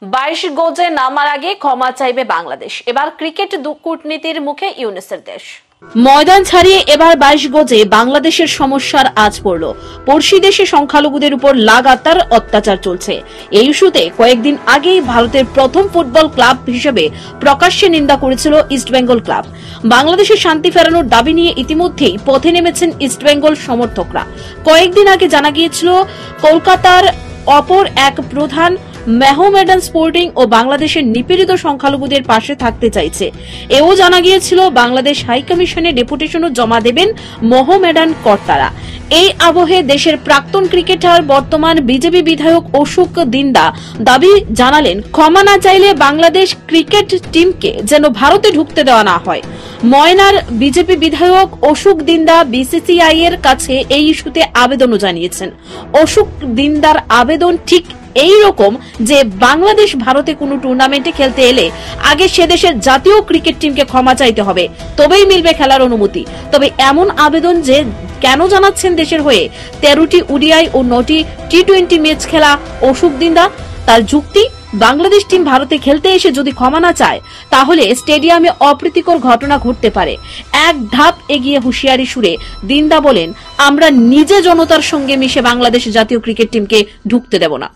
22 গজে নামার আগে ক্ষমা চাইবে বাংলাদেশ। এবার ক্রিকেট কূটনীতির মুখে ইউনিসের দেশ। ময়দান ছাড়িয়ে এবার 22 গজে বাংলাদেশের সমস্যার আজ পড়ল। পড়শি দেশে সংখ্যালঘুদের উপর লাগাতার অত্যাচার চলছে। এই ইস্যুতে কয়েকদিন আগেই ভারতের প্রথম ফুটবল ক্লাব হিসেবে প্রকাশ্যে নিন্দা করেছিল ইস্টবেঙ্গল ক্লাব। বাংলাদেশে শান্তি ফেরানোর দাবি নিয়ে ইতিমধ্যেই পথে নেমেছেন ইস্টবেঙ্গল সমর্থকরা। কয়েকদিন আগে জানা গিয়েছিল কলকাতার অপর এক প্রধান মেহমেডান স্পোর্টিং ও বাংলাদেশের নিপীড়িত সংখ্যালঘুদের পাশে থাকতে চাইছে। এও জানা গিয়েছিল বাংলাদেশ হাইকমিশনে ডেপুটেশনও জমা দেবেন মোহামেডান কর্তারা। এই আবহে দেশের প্রাক্তন ক্রিকেটার বর্তমান বিজেপি বিধায়ক অশোক দিন্দা দাবি জানালেন, ক্ষমা না চাইলে বাংলাদেশ ক্রিকেট টিমকে যেন ভারতে ঢুকতে দেওয়া না হয়। ময়নার বিজেপি বিধায়ক অশোক দিন্দা বিসিসিআই এর কাছে এই ইস্যুতে আবেদনও জানিয়েছেন। অশোক দিন্দার আবেদন ঠিক এই রকম যে বাংলাদেশ ভারতে কোনো টুর্নামেন্টে খেলতে এলে আগে সে দেশের জাতীয় ক্রিকেট টিমকে ক্ষমা চাইতে হবে, তবেই মিলবে খেলার অনুমতি। তবে এমন আবেদন যে কেন জানাচ্ছেন দেশের হয়ে 13টি ওডিআই ও 9টি টি20 ম্যাচ খেলা অশোক দিন্দা। তার যুক্তি, বাংলাদেশ টিম ভারতে খেলতে এসে যদি ক্ষমা না চায় তাহলে স্টেডিয়ামে অপ্রীতিকর ঘটনা ঘটতে পারে। এক ধাপ এগিয়ে হুঁশিয়ারি সুরে দিন্দা বলেন, আমরা নিজে জনতার সঙ্গে মিশে বাংলাদেশ জাতীয় ক্রিকেট টিমকে ঢুকতে দেব না।